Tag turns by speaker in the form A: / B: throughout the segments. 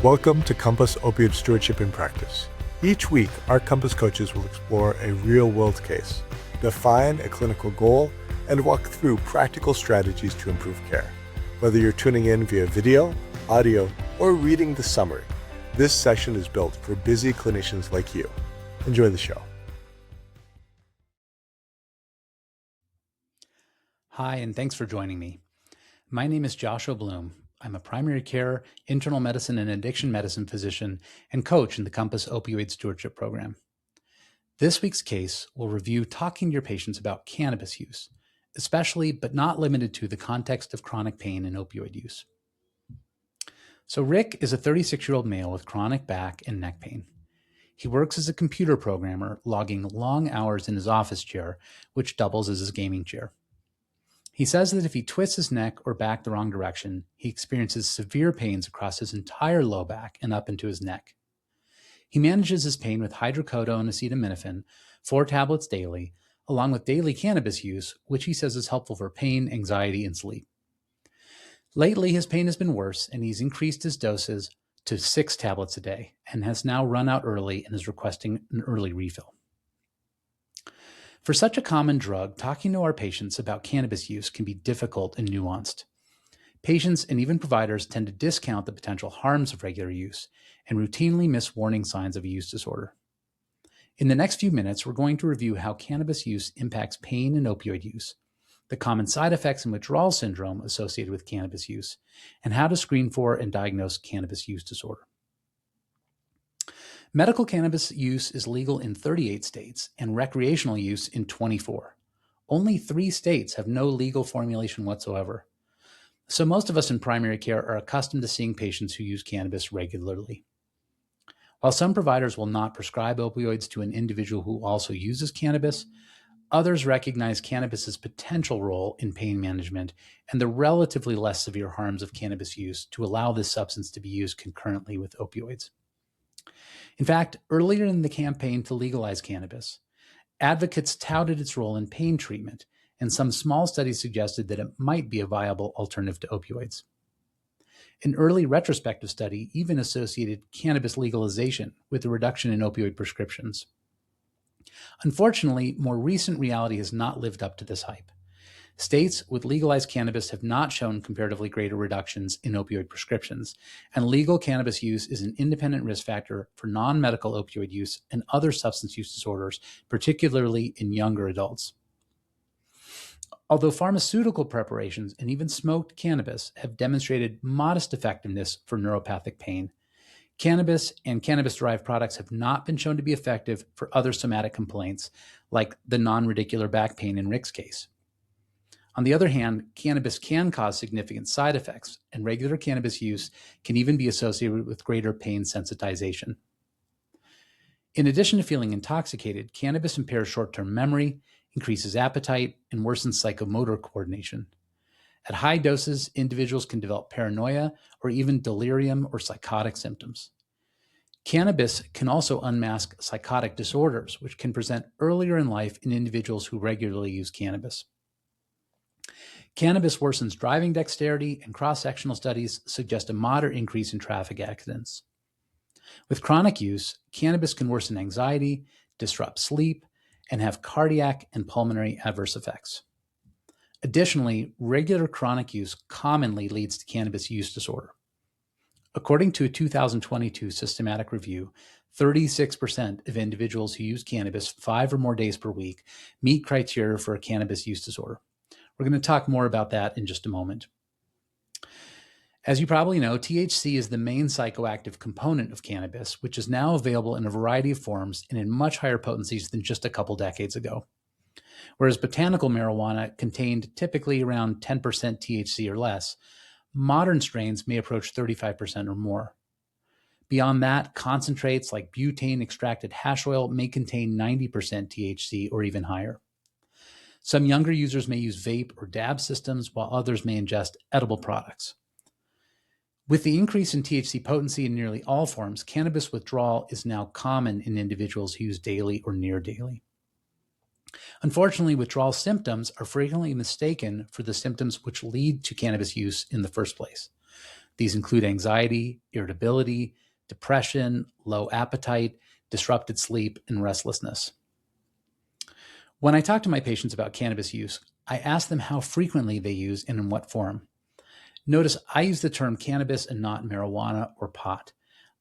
A: Welcome to Compass Opioid Stewardship in Practice. Each week, our Compass coaches will explore a real-world case, define a clinical goal, and walk through practical strategies to improve care. Whether you're tuning in via video, audio, or reading the summary, this session is built for busy clinicians like you. Enjoy the show.
B: Hi, and thanks for joining me. My name is Joshua Bloom. I'm a primary care, internal medicine, and addiction medicine physician and coach in the Compass Opioid Stewardship Program. This week's case will review talking to your patients about cannabis use, especially but not limited to the context of chronic pain and opioid use. So Rick is a 36-year-old male with chronic back and neck pain. He works as a computer programmer, logging long hours in his office chair, which doubles as his gaming chair. He says that if he twists his neck or back the wrong direction, he experiences severe pains across his entire low back and up into his neck. He manages his pain with hydrocodone acetaminophen, 4 tablets daily, along with daily cannabis use, which he says is helpful for pain, anxiety, and sleep. Lately, his pain has been worse, and he's increased his doses to 6 tablets a day and has now run out early and is requesting an early refill. For such a common drug, talking to our patients about cannabis use can be difficult and nuanced. Patients and even providers tend to discount the potential harms of regular use and routinely miss warning signs of a use disorder. In the next few minutes, we're going to review how cannabis use impacts pain and opioid use, the common side effects and withdrawal syndrome associated with cannabis use, and how to screen for and diagnose cannabis use disorder. Medical cannabis use is legal in 38 states and recreational use in 24. Only 3 states have no legal formulation whatsoever. So most of us in primary care are accustomed to seeing patients who use cannabis regularly. While some providers will not prescribe opioids to an individual who also uses cannabis, others recognize cannabis's potential role in pain management and the relatively less severe harms of cannabis use to allow this substance to be used concurrently with opioids. In fact, earlier in the campaign to legalize cannabis, advocates touted its role in pain treatment, and some small studies suggested that it might be a viable alternative to opioids. An early retrospective study even associated cannabis legalization with a reduction in opioid prescriptions. Unfortunately, more recent reality has not lived up to this hype. States with legalized cannabis have not shown comparatively greater reductions in opioid prescriptions, and legal cannabis use is an independent risk factor for non-medical opioid use and other substance use disorders, particularly in younger adults. Although pharmaceutical preparations and even smoked cannabis have demonstrated modest effectiveness for neuropathic pain, cannabis and cannabis-derived products have not been shown to be effective for other somatic complaints, like the non-radicular back pain in Rick's case. On the other hand, cannabis can cause significant side effects, and regular cannabis use can even be associated with greater pain sensitization. In addition to feeling intoxicated, cannabis impairs short-term memory, increases appetite, and worsens psychomotor coordination. At high doses, individuals can develop paranoia or even delirium or psychotic symptoms. Cannabis can also unmask psychotic disorders, which can present earlier in life in individuals who regularly use cannabis. Cannabis worsens driving dexterity, and cross-sectional studies suggest a moderate increase in traffic accidents. With chronic use, cannabis can worsen anxiety, disrupt sleep, and have cardiac and pulmonary adverse effects. Additionally, regular chronic use commonly leads to cannabis use disorder. According to a 2022 systematic review, 36% of individuals who use cannabis 5 or more days per week meet criteria for a cannabis use disorder. We're going to talk more about that in just a moment. As you probably know, THC is the main psychoactive component of cannabis, which is now available in a variety of forms and in much higher potencies than just a couple decades ago. Whereas botanical marijuana contained typically around 10% THC or less, modern strains may approach 35% or more. Beyond that, concentrates like butane extracted hash oil may contain 90% THC or even higher. Some younger users may use vape or dab systems, while others may ingest edible products. With the increase in THC potency in nearly all forms, cannabis withdrawal is now common in individuals who use daily or near daily. Unfortunately, withdrawal symptoms are frequently mistaken for the symptoms which lead to cannabis use in the first place. These include anxiety, irritability, depression, low appetite, disrupted sleep, and restlessness. When I talk to my patients about cannabis use, I ask them how frequently they use and in what form. Notice I use the term cannabis and not marijuana or pot.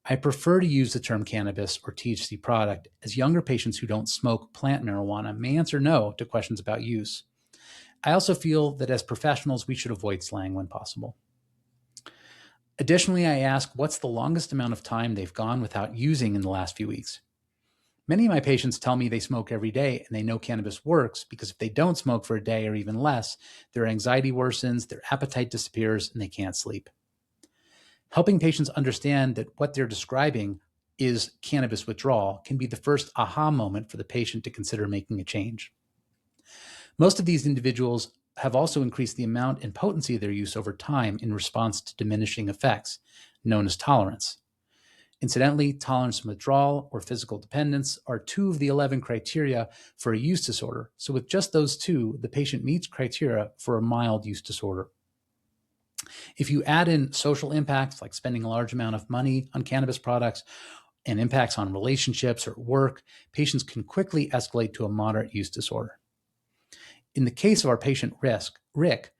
B: I prefer to use the term cannabis or THC product, as younger patients who don't smoke plant marijuana may answer no to questions about use. I also feel that as professionals, we should avoid slang when possible. Additionally, I ask what's the longest amount of time they've gone without using in the last few weeks. Many of my patients tell me they smoke every day and they know cannabis works because if they don't smoke for a day or even less, their anxiety worsens, their appetite disappears, and they can't sleep. Helping patients understand that what they're describing is cannabis withdrawal can be the first aha moment for the patient to consider making a change. Most of these individuals have also increased the amount and potency of their use over time in response to diminishing effects, known as tolerance. Incidentally, tolerance and withdrawal or physical dependence are 2 of the 11 criteria for a use disorder. So with just those 2, the patient meets criteria for a mild use disorder. If you add in social impacts like spending a large amount of money on cannabis products and impacts on relationships or work, patients can quickly escalate to a moderate use disorder. In the case of our patient Rick,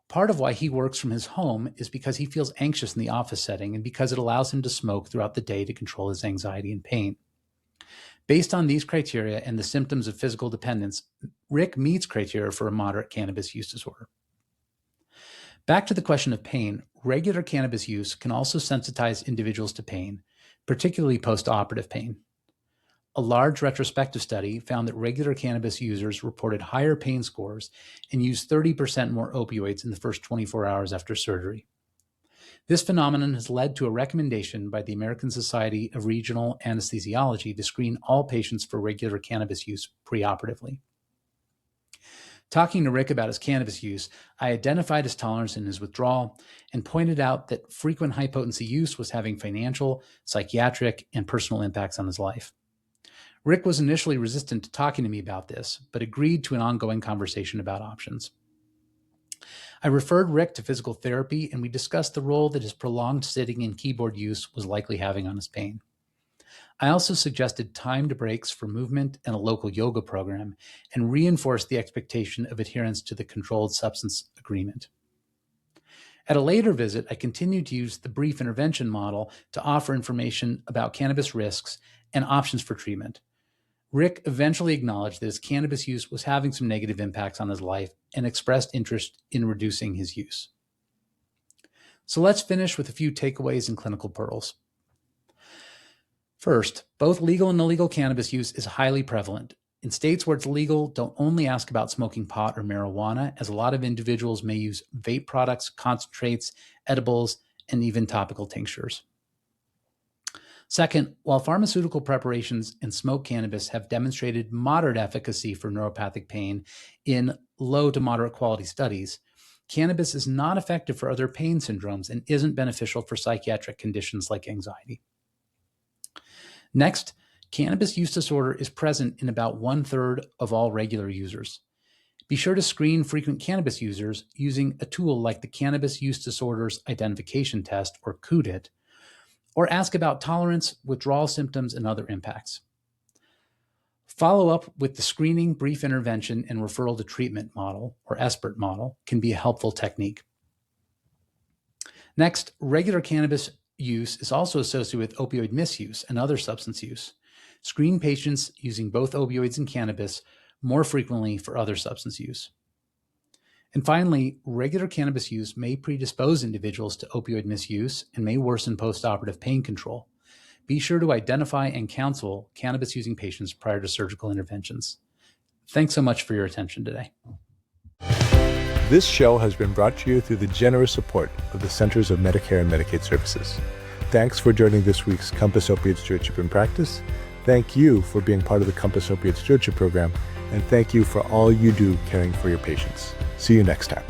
B: part of why he works from his home is because he feels anxious in the office setting and because it allows him to smoke throughout the day to control his anxiety and pain. Based on these criteria and the symptoms of physical dependence, Rick meets criteria for a moderate cannabis use disorder. Back to the question of pain, regular cannabis use can also sensitize individuals to pain, particularly post-operative pain. A large retrospective study found that regular cannabis users reported higher pain scores and used 30% more opioids in the first 24 hours after surgery. This phenomenon has led to a recommendation by the American Society of Regional Anesthesiology to screen all patients for regular cannabis use preoperatively. Talking to Rick about his cannabis use, I identified his tolerance and his withdrawal and pointed out that frequent high-potency use was having financial, psychiatric, and personal impacts on his life. Rick was initially resistant to talking to me about this, but agreed to an ongoing conversation about options. I referred Rick to physical therapy, and we discussed the role that his prolonged sitting and keyboard use was likely having on his pain. I also suggested timed breaks for movement and a local yoga program, and reinforced the expectation of adherence to the controlled substance agreement. At a later visit, I continued to use the brief intervention model to offer information about cannabis risks and options for treatment. Rick eventually acknowledged that his cannabis use was having some negative impacts on his life and expressed interest in reducing his use. So let's finish with a few takeaways and clinical pearls. First, both legal and illegal cannabis use is highly prevalent. In states where it's legal, don't only ask about smoking pot or marijuana, as a lot of individuals may use vape products, concentrates, edibles, and even topical tinctures. Second, while pharmaceutical preparations and smoked cannabis have demonstrated moderate efficacy for neuropathic pain in low to moderate quality studies, cannabis is not effective for other pain syndromes and isn't beneficial for psychiatric conditions like anxiety. Next, cannabis use disorder is present in about 1/3 of all regular users. Be sure to screen frequent cannabis users using a tool like the Cannabis Use Disorders Identification Test, or CUDIT, or ask about tolerance, withdrawal symptoms, and other impacts. Follow up with the screening, brief intervention, and referral to treatment model, or SBIRT model, can be a helpful technique. Next, regular cannabis use is also associated with opioid misuse and other substance use. Screen patients using both opioids and cannabis more frequently for other substance use. And finally, regular cannabis use may predispose individuals to opioid misuse and may worsen postoperative pain control. Be sure to identify and counsel cannabis-using patients prior to surgical interventions. Thanks so much for your attention today.
A: This show has been brought to you through the generous support of the Centers of Medicare and Medicaid Services. Thanks for joining this week's Compass Opioid Stewardship in Practice. Thank you for being part of the Compass Opioid Stewardship Program, and thank you for all you do caring for your patients. See you next time.